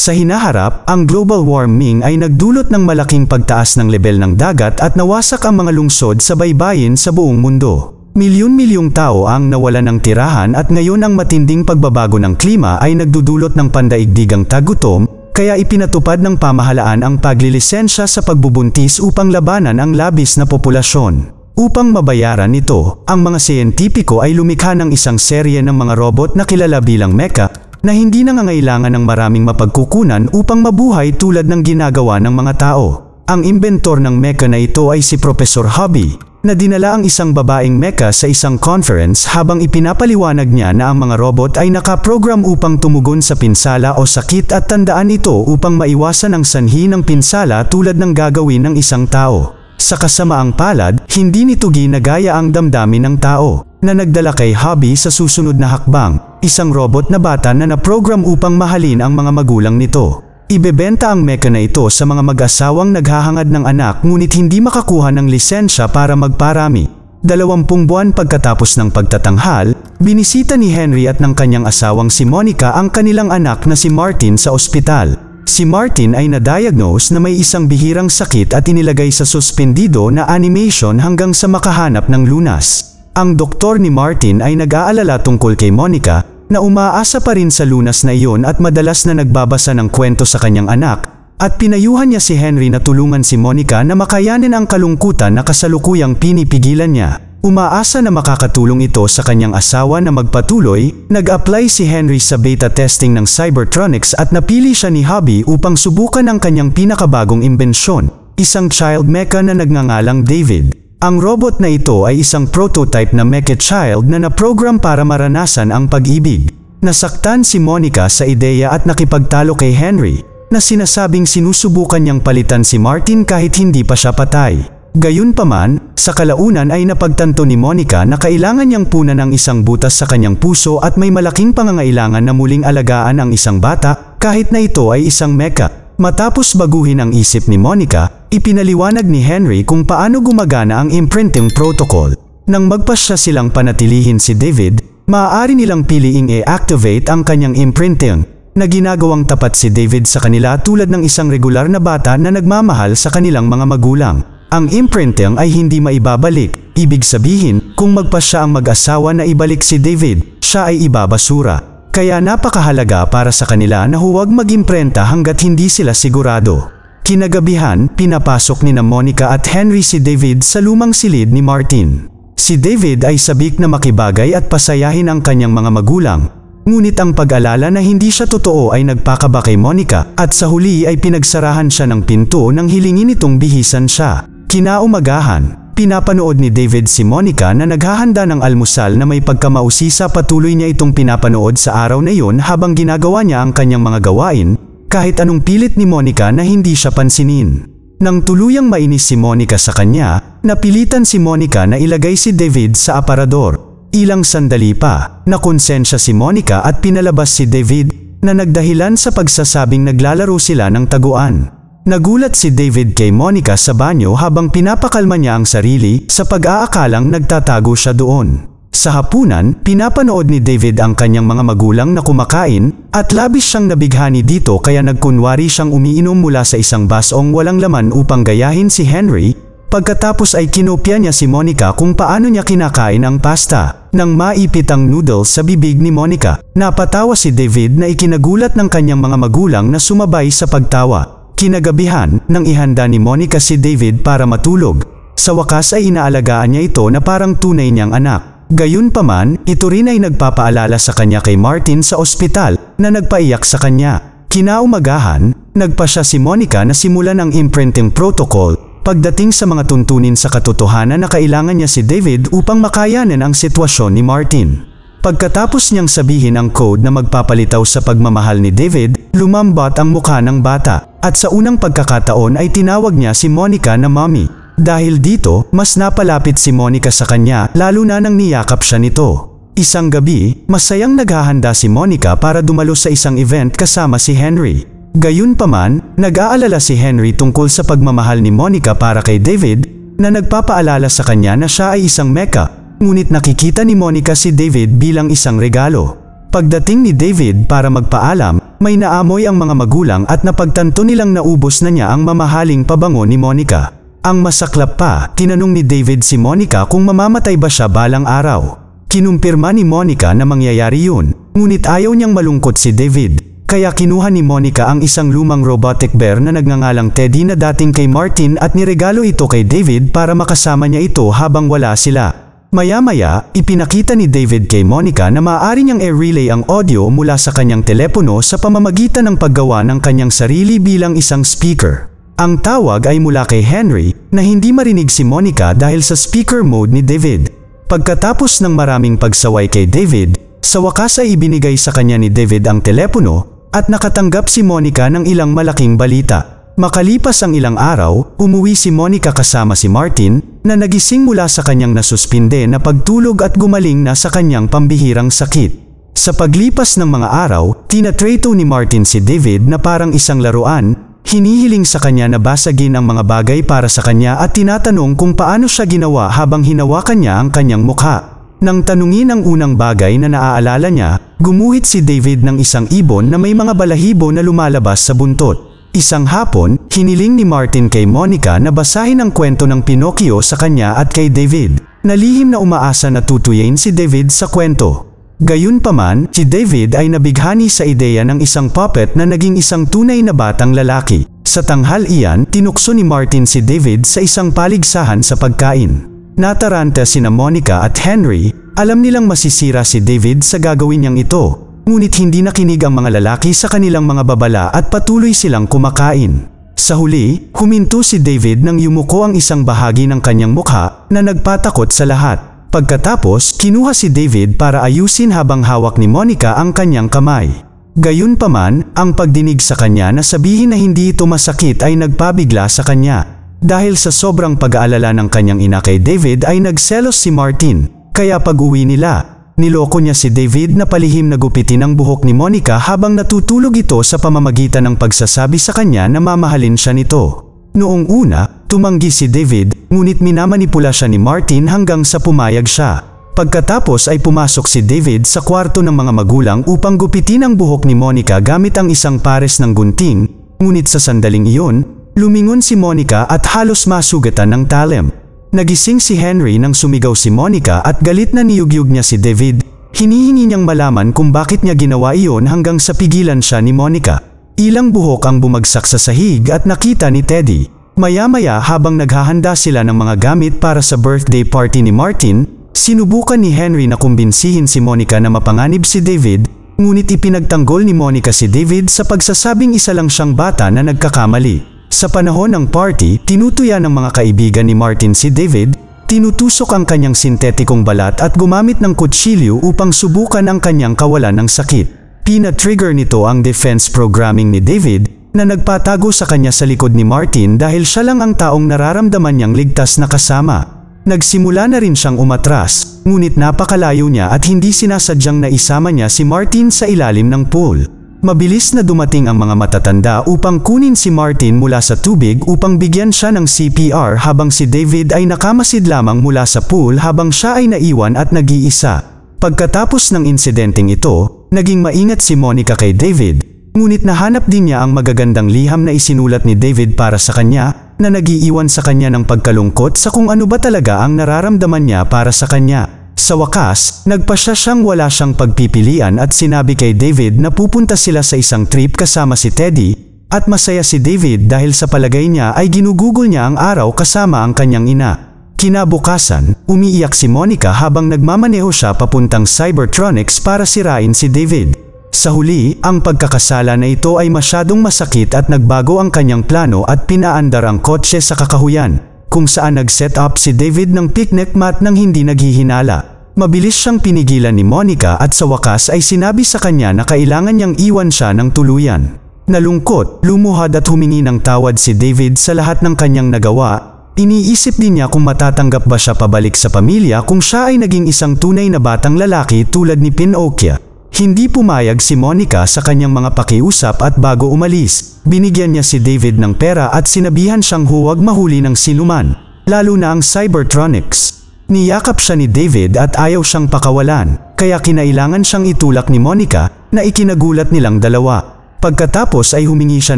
Sa hinaharap, ang global warming ay nagdulot ng malaking pagtaas ng lebel ng dagat at nawasak ang mga lungsod sa baybayin sa buong mundo. Milyon-milyong tao ang nawalan ng tirahan at ngayon ang matinding pagbabago ng klima ay nagdudulot ng pandaigdigang tagutom, kaya ipinatupad ng pamahalaan ang paglilisensya sa pagbubuntis upang labanan ang labis na populasyon. Upang mabayaran ito, ang mga siyentipiko ay lumikha ng isang serye ng mga robot na kilala bilang mecha na hindi nangangailangan ng maraming mapagkukunan upang mabuhay tulad ng ginagawa ng mga tao. Ang inventor ng mecha na ito ay si Professor Hobby, na dinala ang isang babaeng mecha sa isang conference habang ipinapaliwanag niya na ang mga robot ay nakaprogram upang tumugon sa pinsala o sakit at tandaan ito upang maiwasan ang sanhi ng pinsala tulad ng gagawin ng isang tao. Sa kasamaang palad, hindi nito ginagaya ang damdamin ng tao, na nagdala kay Hobby sa susunod na hakbang, isang robot na bata na naprogram upang mahalin ang mga magulang nito. Ibebenta ang mecha na ito sa mga mag-asawang naghahangad ng anak ngunit hindi makakuha ng lisensya para magparami. 20 buwan pagkatapos ng pagtatanghal, binisita ni Henry at ng kanyang asawang si Monica ang kanilang anak na si Martin sa ospital. Si Martin ay na-diagnose na may isang bihirang sakit at inilagay sa suspendido na animation hanggang sa makahanap ng lunas. Ang doktor ni Martin ay nag-aalala tungkol kay Monica, na umaasa pa rin sa lunas na iyon at madalas na nagbabasa ng kwento sa kanyang anak, at pinayuhan niya si Henry na tulungan si Monica na makayanin ang kalungkutan na kasalukuyang pinipigilan niya. Umaasa na makakatulong ito sa kanyang asawa na magpatuloy, nag-apply si Henry sa beta testing ng Cybertronics at napili siya ni Hobby upang subukan ang kanyang pinakabagong imbensyon, isang child mecha na nagngangalang David. Ang robot na ito ay isang prototype na mecha child na naprogram para maranasan ang pag-ibig. Nasaktan si Monica sa ideya at nakipagtalo kay Henry, na sinasabing sinusubukan niyang palitan si Martin kahit hindi pa siya patay. Gayunpaman, sa kalaunan ay napagtanto ni Monica na kailangan niyang punan ang isang butas sa kanyang puso at may malaking pangangailangan na muling alagaan ang isang bata, kahit na ito ay isang mecha. Matapos baguhin ang isip ni Monica, ipinaliwanag ni Henry kung paano gumagana ang imprinting protocol. Nang magpasya silang panatilihin si David, maaari nilang piliing i-activate ang kanyang imprinting, na ginagawang tapat si David sa kanila tulad ng isang regular na bata na nagmamahal sa kanilang mga magulang. Ang imprinting ay hindi maibabalik, ibig sabihin, kung magpasya ang mag-asawa na ibalik si David, siya ay ibabasura. Kaya napakahalaga para sa kanila na huwag mag-imprenta hanggat hindi sila sigurado. Kinagabihan, pinapasok ni Monica at Henry si David sa lumang silid ni Martin. Si David ay sabik na makibagay at pasayahin ang kanyang mga magulang, ngunit ang pag-alala na hindi siya totoo ay nagpakaba kay Monica at sa huli ay pinagsarahan siya ng pinto nang hilingin itong bihisan siya. Kinaumagahan, pinapanood ni David si Monica na naghahanda ng almusal na may pagkamausisa. Patuloy niya itong pinapanood sa araw na iyon habang ginagawa niya ang kanyang mga gawain, kahit anong pilit ni Monica na hindi siya pansinin. Nang tuluyang mainis si Monica sa kanya, napilitan si Monica na ilagay si David sa aparador. Ilang sandali pa, nakonsensya si Monica at pinalabas si David, na nagdahilan sa pagsasabing naglalaro sila ng taguan. Nagulat si David kay Monica sa banyo habang pinapakalma niya ang sarili sa pag-aakalang nagtatago siya doon. Sa hapunan, pinapanood ni David ang kanyang mga magulang na kumakain at labis siyang nabighani dito kaya nagkunwari siyang umiinom mula sa isang basong walang laman upang gayahin si Henry. Pagkatapos ay kinopya niya si Monica kung paano niya kinakain ang pasta. Nang maipit ang noodles sa bibig ni Monica, napatawa si David na ikinagulat ng kanyang mga magulang na sumabay sa pagtawa. Kinagabihan, nang ihanda ni Monica si David para matulog, sa wakas ay inaalagaan niya ito na parang tunay niyang anak. Gayunpaman, ito rin ay nagpapaalala sa kanya kay Martin sa ospital na nagpaiyak sa kanya. Kinaumagahan, nagpasya si Monica na simulan ang imprinting protocol pagdating sa mga tuntunin sa katotohanan na kailangan niya si David upang makayanan ang sitwasyon ni Martin. Pagkatapos niyang sabihin ang code na magpapalitaw sa pagmamahal ni David, lumambot ang mukha ng bata, at sa unang pagkakataon ay tinawag niya si Monica na mommy. Dahil dito, mas napalapit si Monica sa kanya lalo na nang niyakap siya nito. Isang gabi, masayang naghahanda si Monica para dumalo sa isang event kasama si Henry. Gayunpaman, nag-aalala si Henry tungkol sa pagmamahal ni Monica para kay David, na nagpapaalala sa kanya na siya ay isang mecha. Ngunit nakikita ni Monica si David bilang isang regalo. Pagdating ni David para magpaalam, May naamoy ang mga magulang at napagtanto nilang naubos na niya ang mamahaling pabango ni Monica. Ang masaklap pa, tinanong ni David si Monica kung mamamatay ba siya balang araw. Kinumpirma ni Monica na mangyayari yun, ngunit ayaw niyang malungkot si David. Kaya kinuha ni Monica ang isang lumang robotic bear na nagngangalang Teddy na dating kay Martin at niregalo ito kay David para makasama niya ito habang wala sila. Maya-maya, ipinakita ni David kay Monica na maaari niyang i-relay ang audio mula sa kanyang telepono sa pamamagitan ng paggawa ng kanyang sarili bilang isang speaker. Ang tawag ay mula kay Henry, na hindi marinig si Monica dahil sa speaker mode ni David. Pagkatapos ng maraming pagsaway kay David, sa wakas ay ibinigay sa kanya ni David ang telepono at nakatanggap si Monica ng ilang malaking balita. Makalipas ang ilang araw, umuwi si Monica kasama si Martin na nagising mula sa kanyang nasuspinde na pagtulog at gumaling na sa kanyang pambihirang sakit. Sa paglipas ng mga araw, tinatreto ni Martin si David na parang isang laruan, hinihiling sa kanya na basagin ang mga bagay para sa kanya at tinatanong kung paano siya ginawa habang hinawakan niya ang kanyang mukha. Nang tanungin ang unang bagay na naaalala niya, gumuhit si David ng isang ibon na may mga balahibo na lumalabas sa buntot. Isang hapon, hiniling ni Martin kay Monica na basahin ang kwento ng Pinocchio sa kanya at kay David. Nalihim na umaasa na tutuyin si David sa kwento. Gayunpaman, si David ay nabighani sa ideya ng isang puppet na naging isang tunay na batang lalaki. Sa tanghalian, tinukso ni Martin si David sa isang paligsahan sa pagkain. Nataranta sina Monica at Henry, alam nilang masisira si David sa gagawin niyang ito. Ngunit hindi nakinig ang mga lalaki sa kanilang mga babala at patuloy silang kumakain. Sa huli, huminto si David nang yumuko ang isang bahagi ng kanyang mukha na nagpatakot sa lahat. Pagkatapos, kinuha si David para ayusin habang hawak ni Monica ang kanyang kamay. Gayunpaman, ang pagdinig sa kanya na sabihin na hindi ito masakit ay nagpabigla sa kanya. Dahil sa sobrang pag-aalala ng kanyang ina kay David ay nagselos si Martin, kaya pag-uwi nila, niloko niya si David na palihim na gupitin ang buhok ni Monica habang natutulog ito sa pamamagitan ng pagsasabi sa kanya na mamahalin siya nito. Noong una, tumanggi si David, ngunit minamanipula siya ni Martin hanggang sa pumayag siya. Pagkatapos ay pumasok si David sa kwarto ng mga magulang upang gupitin ang buhok ni Monica gamit ang isang pares ng gunting, ngunit sa sandaling iyon, lumingon si Monica at halos masugatan ng talem. Nagising si Henry nang sumigaw si Monica at galit na niyugyug niya si David. Hinihingi niyang malaman kung bakit niya ginawa iyon hanggang sa pigilan siya ni Monica. Ilang buhok ang bumagsak sa sahig at nakita ni Teddy. Maya-maya habang naghahanda sila ng mga gamit para sa birthday party ni Martin, sinubukan ni Henry na kumbinsihin si Monica na mapanganib si David, ngunit ipinagtanggol ni Monica si David sa pagsasabing isa lang siyang bata na nagkakamali. Sa panahon ng party, tinutuya ng mga kaibigan ni Martin si David, tinutusok ang kanyang sintetikong balat at gumamit ng kutsilyo upang subukan ang kanyang kawalan ng sakit. Pina-trigger nito ang defense programming ni David, na nagpatago sa kanya sa likod ni Martin dahil siya lang ang taong nararamdaman niyang ligtas na kasama. Nagsimula na rin siyang umatras, ngunit napakalayo niya at hindi sinasadyang naisama niya si Martin sa ilalim ng pool. Mabilis na dumating ang mga matatanda upang kunin si Martin mula sa tubig upang bigyan siya ng CPR habang si David ay nakamasid lamang mula sa pool habang siya ay naiwan at nag-iisa. Pagkatapos ng insidenteng ito, naging maingat si Monica kay David, ngunit nahanap din niya ang magagandang liham na isinulat ni David para sa kanya, na nag-iiwan sa kanya ng pagkalungkot sa kung ano ba talaga ang nararamdaman niya para sa kanya. Sa wakas, nagpasya siyang wala siyang pagpipilian at sinabi kay David na pupunta sila sa isang trip kasama si Teddy, at masaya si David dahil sa palagay niya ay ginugugol niya ang araw kasama ang kanyang ina. Kinabukasan, umiiyak si Monica habang nagmamaneho siya papuntang Cybertronics para sirain si David. Sa huli, ang pagkakasala na ito ay masyadong masakit at nagbago ang kanyang plano at pinaandar ang kotse sa kakahuyan, kung saan nag-set up si David ng picnic mat nang hindi naghihinala. Mabilis siyang pinigilan ni Monica at sa wakas ay sinabi sa kanya na kailangan niyang iwan siya ng tuluyan. Nalungkot, lumuhad at humingi ng tawad si David sa lahat ng kanyang nagawa. Iniisip din niya kung matatanggap ba siya pabalik sa pamilya kung siya ay naging isang tunay na batang lalaki tulad ni Pinocchio. Hindi pumayag si Monica sa kanyang mga pakiusap at bago umalis, binigyan niya si David ng pera at sinabihan siyang huwag mahuli ng sinuman, lalo na ang Cybertronics. Niyakap siya ni David at ayaw siyang pakawalan, kaya kinailangan siyang itulak ni Monica na ikinagulat nilang dalawa. Pagkatapos ay humingi siya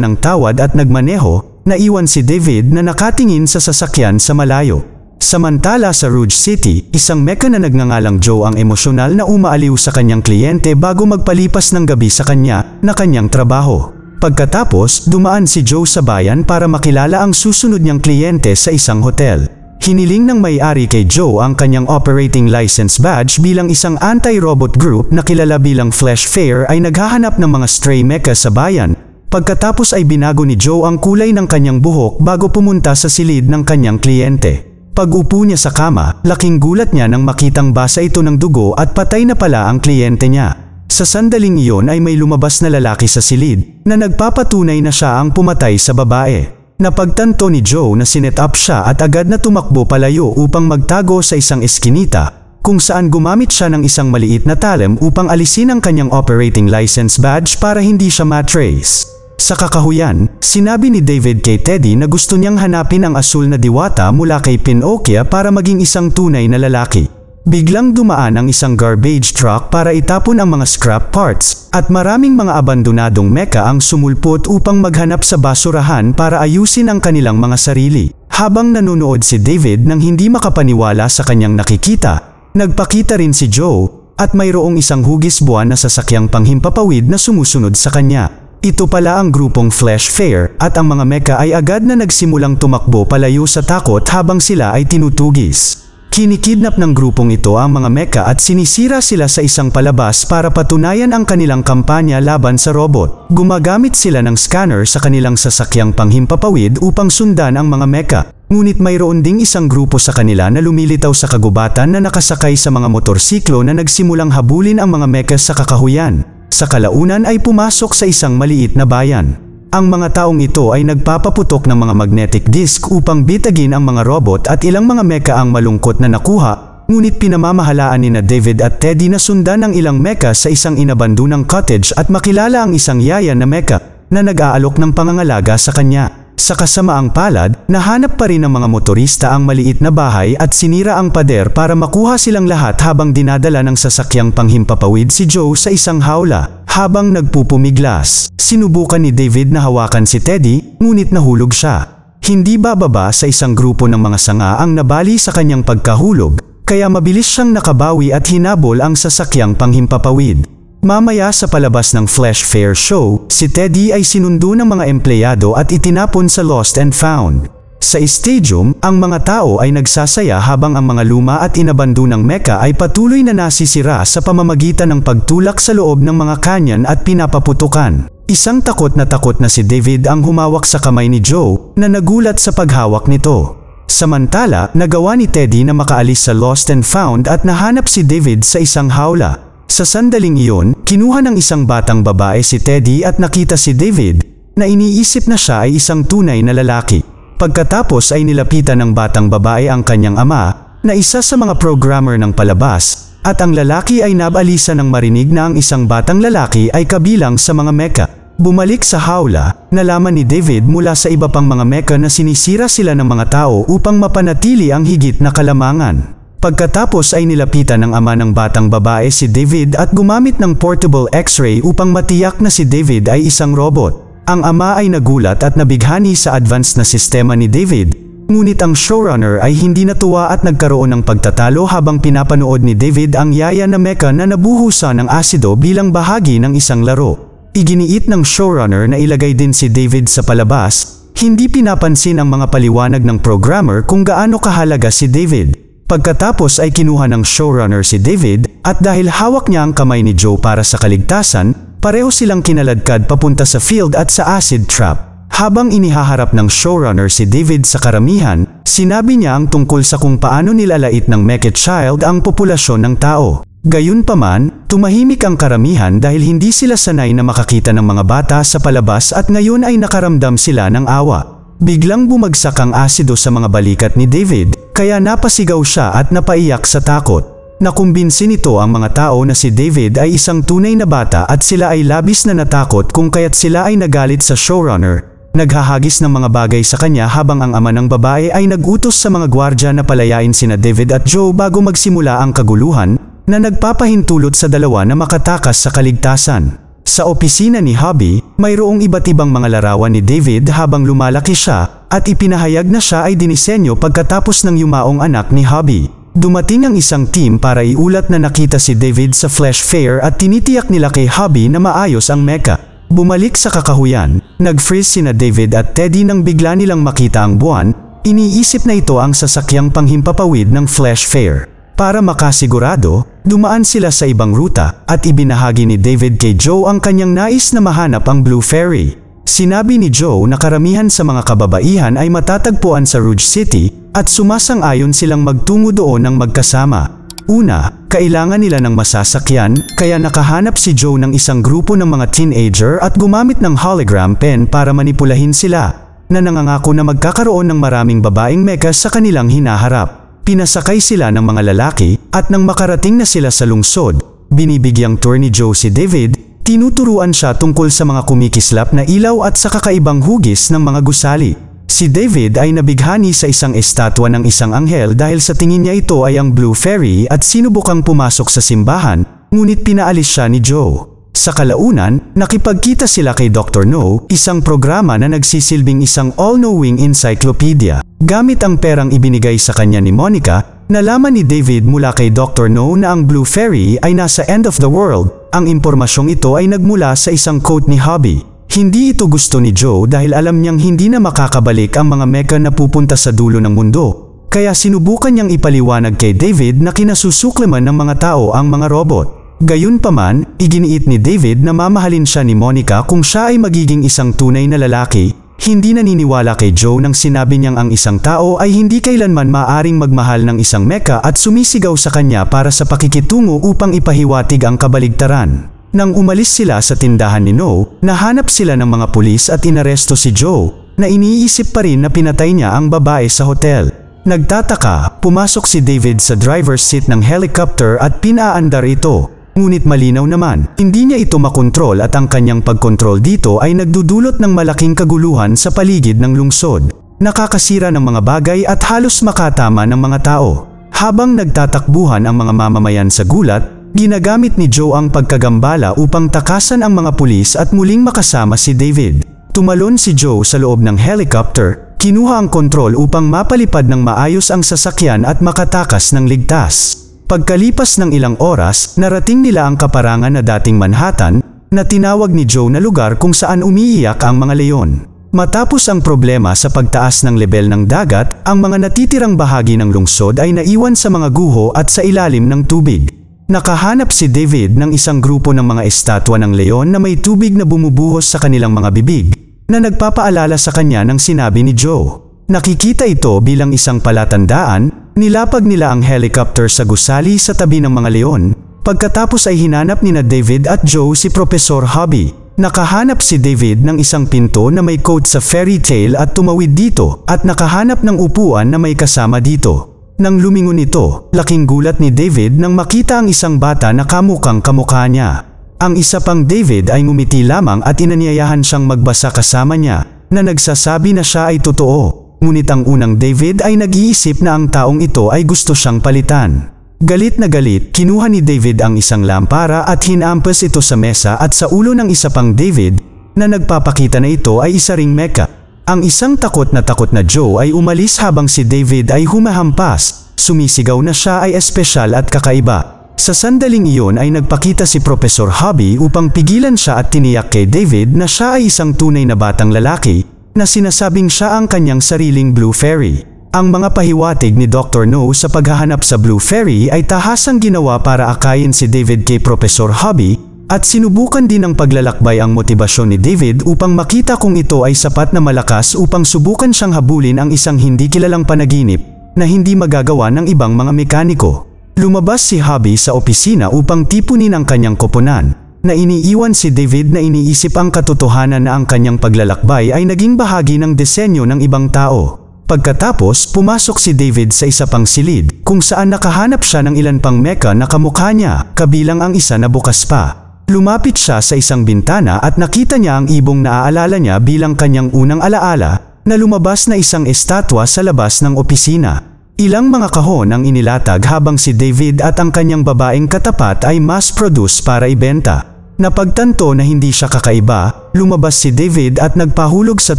ng tawad at nagmaneho, naiwan si David na nakatingin sa sasakyan sa malayo. Samantala sa Rouge City, isang meka na nagngangalang Joe ang emosyonal na umaaliw sa kanyang kliyente bago magpalipas ng gabi sa kanya na kanyang trabaho. Pagkatapos, dumaan si Joe sa bayan para makilala ang susunod niyang kliyente sa isang hotel. Hiniling ng may-ari kay Joe ang kanyang operating license badge bilang isang anti-robot group na kilala bilang Flash Fair ay naghahanap ng mga stray mecha sa bayan. Pagkatapos ay binago ni Joe ang kulay ng kanyang buhok bago pumunta sa silid ng kanyang kliyente. Pag-upo niya sa kama, laking gulat niya nang makitang basa ito ng dugo at patay na pala ang kliyente niya. Sa sandaling iyon ay may lumabas na lalaki sa silid na nagpapatunay na siya ang pumatay sa babae. Napagtanto ni Joe na sinet up siya at agad na tumakbo palayo upang magtago sa isang eskinita, kung saan gumamit siya ng isang maliit na talem upang alisin ang kanyang operating license badge para hindi siya matrace. Sa kakahuyan, sinabi ni David kay Teddy na gusto niyang hanapin ang asul na diwata mula kay Pinocchio para maging isang tunay na lalaki. Biglang dumaan ang isang garbage truck para itapon ang mga scrap parts, at maraming mga abandonadong mecha ang sumulpot upang maghanap sa basurahan para ayusin ang kanilang mga sarili. Habang nanonood si David nang hindi makapaniwala sa kanyang nakikita, nagpakita rin si Joe, at mayroong isang hugis buwan na sasakyang panghimpapawid na sumusunod sa kanya. Ito pala ang grupong Flash Fair, at ang mga mecha ay agad na nagsimulang tumakbo palayo sa takot habang sila ay tinutugis. Kinikidnap ng grupong ito ang mga mecha at sinisira sila sa isang palabas para patunayan ang kanilang kampanya laban sa robot. Gumagamit sila ng scanner sa kanilang sasakyang panghimpapawid upang sundan ang mga mecha. Ngunit mayroon ding isang grupo sa kanila na lumilitaw sa kagubatan na nakasakay sa mga motorsiklo na nagsimulang habulin ang mga mecha sa kakahuyan. Sa kalaunan ay pumasok sa isang maliit na bayan. Ang mga taong ito ay nagpapaputok ng mga magnetic disc upang bitagin ang mga robot at ilang mga mecha ang malungkot na nakuha, ngunit pinamamahalaan ni David at Teddy na sundan ang ilang mecha sa isang inabandonang cottage at makilala ang isang yaya na mecha na nag-aalok ng pangangalaga sa kanya. Sa kasamaang palad, nahanap pa rin ng mga motorista ang maliit na bahay at sinira ang pader para makuha silang lahat habang dinadala ng sasakyang panghimpapawid si Joe sa isang hawla. Habang nagpupumiglas, sinubukan ni David na hawakan si Teddy, ngunit nahulog siya. Hindi bababa sa isang grupo ng mga sanga ang nabali sa kanyang pagkahulog, kaya mabilis siyang nakabawi at hinabol ang sasakyang panghimpapawid. Mamaya sa palabas ng Flash Fair show, si Teddy ay sinundo ng mga empleyado at itinapon sa Lost and Found. Sa stadium, ang mga tao ay nagsasaya habang ang mga luma at inabandonang mecha ay patuloy na nasisira sa pamamagitan ng pagtulak sa loob ng mga kanyan at pinapaputukan. Isang takot na si David ang humawak sa kamay ni Joe na nagulat sa paghawak nito. Samantala, nagawa ni Teddy na makaalis sa Lost and Found at nahanap si David sa isang hawla. Sa sandaling iyon, kinuha ng isang batang babae si Teddy at nakita si David na iniisip na siya ay isang tunay na lalaki. Pagkatapos ay nilapitan ng batang babae ang kanyang ama na isa sa mga programmer ng palabas, at ang lalaki ay nabalisa ng marinig na ang isang batang lalaki ay kabilang sa mga mecha. Bumalik sa hawla, nalaman ni David mula sa iba pang mga mecha na sinisira sila ng mga tao upang mapanatili ang higit na kalamangan. Pagkatapos ay nilapitan ng ama ng batang babae si David at gumamit ng portable x-ray upang matiyak na si David ay isang robot. Ang ama ay nagulat at nabighani sa advanced na sistema ni David, ngunit ang showrunner ay hindi natuwa at nagkaroon ng pagtatalo habang pinapanood ni David ang yaya na mecha na nabuhusan ng asido bilang bahagi ng isang laro. Iginiit ng showrunner na ilagay din si David sa palabas, hindi pinapansin ang mga paliwanag ng programmer kung gaano kahalaga si David. Pagkatapos ay kinuha ng showrunner si David, at dahil hawak niya ang kamay ni Joe para sa kaligtasan, pareho silang kinaladkad papunta sa field at sa acid trap. Habang inihaharap ng showrunner si David sa karamihan, sinabi niya ang tungkol sa kung paano nilalait ng Mecha Child ang populasyon ng tao. Gayunpaman, tumahimik ang karamihan dahil hindi sila sanay na makakita ng mga bata sa palabas at ngayon ay nakaramdam sila ng awa. Biglang bumagsak ang asido sa mga balikat ni David, kaya napasigaw siya at napaiyak sa takot. Nakumbinsi nito ang mga tao na si David ay isang tunay na bata at sila ay labis na natakot kung kaya't sila ay nagalit sa showrunner. Naghahagis ng mga bagay sa kanya habang ang ama ng babae ay nagutos sa mga gwardya na palayain sina David at Joe bago magsimula ang kaguluhan na nagpapahintulot sa dalawa na makatakas sa kaligtasan. Sa opisina ni Hobby, mayroong iba't ibang mga larawan ni David habang lumalaki siya, at ipinahayag na siya ay dinisenyo pagkatapos ng yumaong anak ni Hobby. Dumating ang isang team para iulat na nakita si David sa Flash Fair at tinitiyak nila kay Hobby na maayos ang mecha. Bumalik sa kakahuyan, nag-freeze sina David at Teddy nang bigla nilang makita ang buwan. Iniisip na ito ang sasakyang panghimpapawid ng Flash Fair. Para makasigurado, dumaan sila sa ibang ruta at ibinahagi ni David kay Joe ang kanyang nais na mahanap ang Blue Fairy. Sinabi ni Joe na karamihan sa mga kababaihan ay matatagpuan sa Rouge City at sumasang-ayon silang magtungo doon ng magkasama. Una, kailangan nila ng masasakyan, kaya nakahanap si Joe ng isang grupo ng mga teenager at gumamit ng hologram pen para manipulahin sila, na nangangako na magkakaroon ng maraming babaeng mecha sa kanilang hinaharap. Pinasakay sila ng mga lalaki, at nang makarating na sila sa lungsod, binibigyang tour ni Joe si David, tinuturuan siya tungkol sa mga kumikislap na ilaw at sa kakaibang hugis ng mga gusali. Si David ay nabighani sa isang estatwa ng isang anghel dahil sa tingin niya ito ay ang Blue Fairy at sinubukang pumasok sa simbahan, ngunit pinaalis siya ni Joe. Sa kalaunan, nakipagkita sila kay Dr. No, isang programa na nagsisilbing isang all-knowing encyclopedia. Gamit ang perang ibinigay sa kanya ni Monica, nalaman ni David mula kay Dr. No na ang Blue Fairy ay nasa end of the world. Ang impormasyong ito ay nagmula sa isang quote ni Hobby. Hindi ito gusto ni Joe dahil alam niyang hindi na makakabalik ang mga mecha na pupunta sa dulo ng mundo. Kaya sinubukan niyang ipaliwanag kay David na kinasusuklaman ng mga tao ang mga robot. Gayunpaman, iginiit ni David na mamahalin siya ni Monica kung siya ay magiging isang tunay na lalaki. Hindi naniniwala kay Joe nang sinabi niyang ang isang tao ay hindi kailanman maaaring magmahal ng isang mecha at sumisigaw sa kanya para sa pakikitungo upang ipahiwatig ang kabaligtaran. Nang umalis sila sa tindahan ni No, nahanap sila ng mga pulis at inaresto si Joe, na iniisip pa rin na pinatay niya ang babae sa hotel. Nagtataka, pumasok si David sa driver's seat ng helicopter at pinaandar ito. Ngunit malinaw naman, hindi niya ito makontrol at ang kanyang pagkontrol dito ay nagdudulot ng malaking kaguluhan sa paligid ng lungsod. Nakakasira ng mga bagay at halos makatama ng mga tao. Habang nagtatakbuhan ang mga mamamayan sa gulat, ginagamit ni Joe ang pagkagambala upang takasan ang mga pulis at muling makasama si David. Tumalon si Joe sa loob ng helicopter, kinuha ang kontrol upang mapalipad ng maayos ang sasakyan at makatakas ng ligtas. Pagkalipas ng ilang oras, narating nila ang kaparangan na dating Manhattan, na tinawag ni Joe na lugar kung saan umiiyak ang mga leon. Matapos ang problema sa pagtaas ng lebel ng dagat, ang mga natitirang bahagi ng lungsod ay naiwan sa mga guho at sa ilalim ng tubig. Nakahanap si David ng isang grupo ng mga estatwa ng leon na may tubig na bumubuhos sa kanilang mga bibig, na nagpapaalala sa kanya ng sinabi ni Joe. Nakikita ito bilang isang palatandaan, nilapag nila ang helicopter sa gusali sa tabi ng mga leon. Pagkatapos ay hinanap nina David at Joe si Professor Hobby. Nakahanap si David ng isang pinto na may quote sa fairy tale at tumawid dito, at nakahanap ng upuan na may kasama dito. Nang lumingon ito, laking gulat ni David nang makita ang isang bata na kamukang kamukha niya. Ang isa pang David ay ngumiti lamang at inanyayahan siyang magbasa kasama niya, na nagsasabi na siya ay totoo. Ngunit ang unang David ay nag-iisip na ang taong ito ay gusto siyang palitan. Galit na galit, kinuha ni David ang isang lampara at hinampas ito sa mesa at sa ulo ng isa pang David, na nagpapakita na ito ay isa ring mecha. Ang isang takot na Joe ay umalis habang si David ay humahampas, sumisigaw na siya ay espesyal at kakaiba. Sa sandaling iyon ay nagpakita si Professor Hobby upang pigilan siya at tiniyak kay David na siya ay isang tunay na batang lalaki, na sinasabing siya ang kanyang sariling Blue Fairy. Ang mga pahiwatig ni Dr. No sa paghahanap sa Blue Fairy ay tahasang ginawa para akayin si David kay Professor Hobby, at sinubukan din ng paglalakbay ang motibasyon ni David upang makita kung ito ay sapat na malakas upang subukan siyang habulin ang isang hindi kilalang panaginip na hindi magagawa ng ibang mga mekaniko. Lumabas si Hobby sa opisina upang tipunin ang kanyang koponan, na iniiwan si David na iniisip ang katotohanan na ang kanyang paglalakbay ay naging bahagi ng disenyo ng ibang tao. Pagkatapos, pumasok si David sa isa pang silid, kung saan nakahanap siya ng ilan pang mecha na kamukha niya, kabilang ang isa na bukas pa. Lumapit siya sa isang bintana at nakita niya ang ibong naaalala niya bilang kanyang unang alaala, na lumabas na isang estatwa sa labas ng opisina. Ilang mga kahon ang inilatag habang si David at ang kanyang babaeng katapat ay mass-produce para ibenta. Napagtanto na hindi siya kakaiba, lumabas si David at nagpahulog sa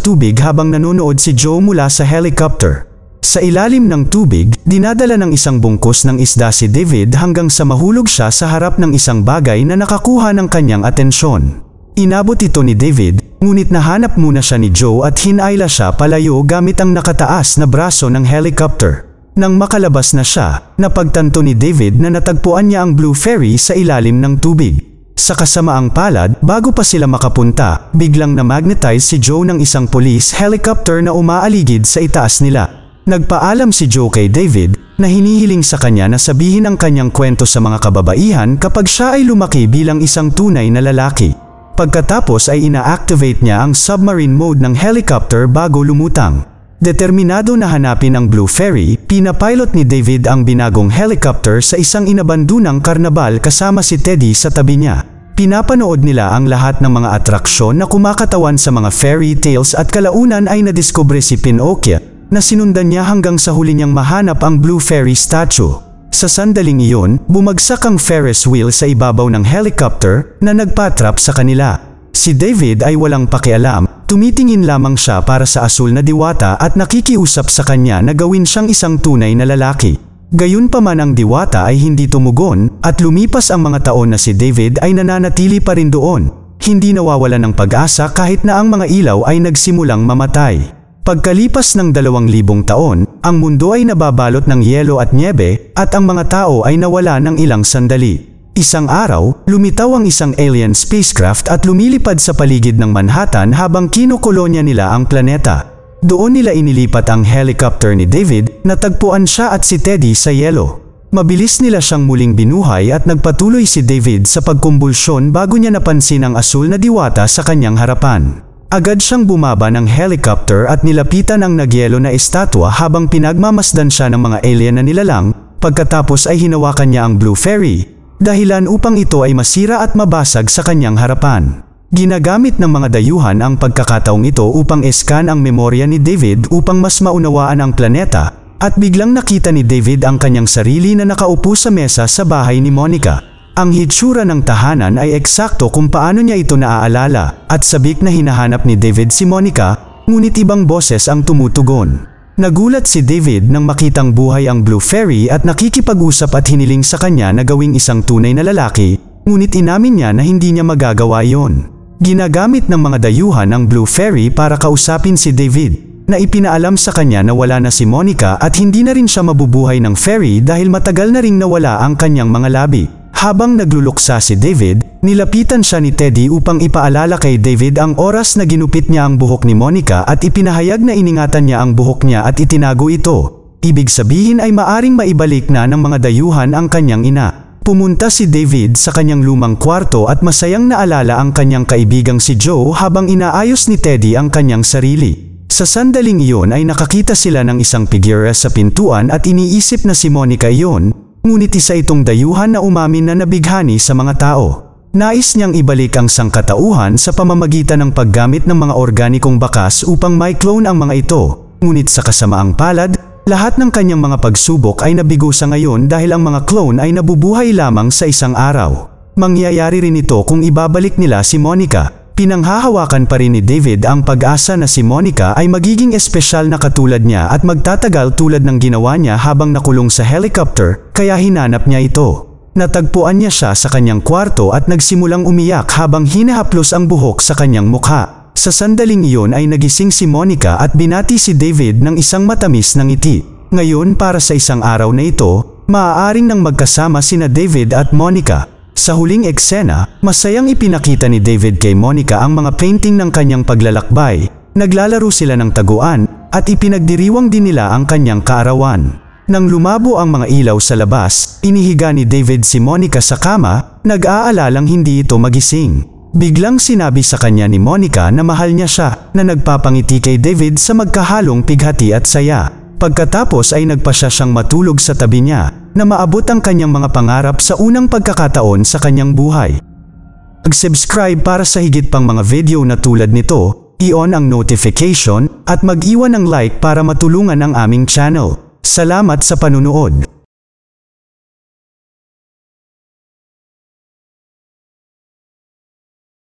tubig habang nanonood si Joe mula sa helicopter. Sa ilalim ng tubig, dinadala ng isang bungkus ng isda si David hanggang sa mahulog siya sa harap ng isang bagay na nakakuha ng kanyang atensyon. Inabot ito ni David, ngunit nahanap muna siya ni Joe at hinayla siya palayo gamit ang nakataas na braso ng helicopter. Nang makalabas na siya, napagtanto ni David na natagpuan niya ang Blue Fairy sa ilalim ng tubig. Sa kasamaang palad, bago pa sila makapunta, biglang na-magnetize si Joe ng isang police helicopter na umaaligid sa itaas nila. Nagpaalam si Joe kay David na hinihiling sa kanya na sabihin ang kanyang kwento sa mga kababaihan kapag siya ay lumaki bilang isang tunay na lalaki. Pagkatapos ay ina-activate niya ang submarine mode ng helicopter bago lumutang. Determinado na hanapin ang Blue Fairy, pinapilot ni David ang binagong helicopter sa isang inabandunang karnabal kasama si Teddy sa tabi niya. Pinapanood nila ang lahat ng mga atraksyon na kumakatawan sa mga fairy tales at kalaunan ay nadiskubre si Pinocchio na sinundan niya hanggang sa huli niyang mahanap ang Blue Fairy statue. Sa sandaling iyon, bumagsak ang Ferris wheel sa ibabaw ng helicopter na nagpatrap sa kanila. Si David ay walang pakialam, tumitingin lamang siya para sa asul na diwata at nakikiusap sa kanya na gawin siyang isang tunay na lalaki. Gayunpaman ang diwata ay hindi tumugon at lumipas ang mga taon na si David ay nananatili pa rin doon. Hindi nawawala ng pag-asa kahit na ang mga ilaw ay nagsimulang mamatay. Pagkalipas ng 2,000 taon, ang mundo ay nababalot ng yelo at nyebe at ang mga tao ay nawala ng ilang sandali. Isang araw, lumitaw ang isang alien spacecraft at lumilipad sa paligid ng Manhattan habang kinokolonya nila ang planeta. Doon nila inilipat ang helicopter ni David, natagpuan siya at si Teddy sa yelo. Mabilis nila siyang muling binuhay at nagpatuloy si David sa pagkumbulsyon bago niya napansin ang asul na diwata sa kanyang harapan. Agad siyang bumaba ng helicopter at nilapitan ang nagyelo na estatwa habang pinagmamasdan siya ng mga alien na nilalang, pagkatapos ay hinawakan niya ang Blue Fairy. Dahilan upang ito ay masira at mabasag sa kanyang harapan. Ginagamit ng mga dayuhan ang pagkakataong ito upang iskan ang memorya ni David upang mas maunawaan ang planeta, at biglang nakita ni David ang kanyang sarili na nakaupo sa mesa sa bahay ni Monica. Ang hitsura ng tahanan ay eksakto kung paano niya ito naaalala, at sabik na hinahanap ni David si Monica, ngunit ibang boses ang tumutugon. Nagulat si David nang makitang buhay ang Blue Fairy at nakikipag-usap at hiniling sa kanya na gawing isang tunay na lalaki, ngunit inamin niya na hindi niya magagawa iyon. Ginagamit ng mga dayuhan ang Blue Fairy para kausapin si David, na ipinaalam sa kanya na wala na si Monica at hindi na rin siya mabubuhay ng fairy dahil matagal na ring nawala ang kanyang mga labi. Habang nagluluksa si David, nilapitan siya ni Teddy upang ipaalala kay David ang oras na ginupit niya ang buhok ni Monica at ipinahayag na iningatan niya ang buhok niya at itinago ito. Ibig sabihin ay maaring maibalik na ng mga dayuhan ang kanyang ina. Pumunta si David sa kanyang lumang kwarto at masayang naalala ang kanyang kaibigang si Joe habang inaayos ni Teddy ang kanyang sarili. Sa sandaling iyon ay nakakita sila ng isang figura sa pintuan at iniisip na si Monica iyon, ngunit isa itong dayuhan na umamin na nabighani sa mga tao. Nais niyang ibalik ang sangkatauhan sa pamamagitan ng paggamit ng mga organikong bakas upang may clone ang mga ito, ngunit sa kasamaang palad, lahat ng kanyang mga pagsubok ay nabigo sa ngayon dahil ang mga clone ay nabubuhay lamang sa isang araw. Mangyayari rin ito kung ibabalik nila si Monica. Pinanghahawakan pa rin ni David ang pag-asa na si Monica ay magiging espesyal na katulad niya at magtatagal tulad ng ginawa niya habang nakulong sa helicopter, kaya hinanap niya ito. Natagpuan niya siya sa kanyang kwarto at nagsimulang umiyak habang hinahaplos ang buhok sa kanyang mukha. Sa sandaling iyon ay nagising si Monica at binati si David ng isang matamis na ngiti. Ngayon para sa isang araw na ito, maaaring nang magkasama sina David at Monica. Sa huling eksena, masayang ipinakita ni David kay Monica ang mga painting ng kanyang paglalakbay, naglalaro sila ng taguan, at ipinagdiriwang din nila ang kanyang kaarawan. Nang lumabo ang mga ilaw sa labas, inihiga ni David si Monica sa kama, nag-aalalang hindi ito magising. Biglang sinabi sa kanya ni Monica na mahal niya siya, na nagpapangiti kay David sa magkahalong pighati at saya. Pagkatapos ay nagpasya siyang matulog sa tabi niya, na maabot ang kanyang mga pangarap sa unang pagkakataon sa kanyang buhay. Mag-subscribe para sa higit pang mga video na tulad nito, i-on ang notification, at mag-iwan ng like para matulungan ang aming channel. Salamat sa panunood.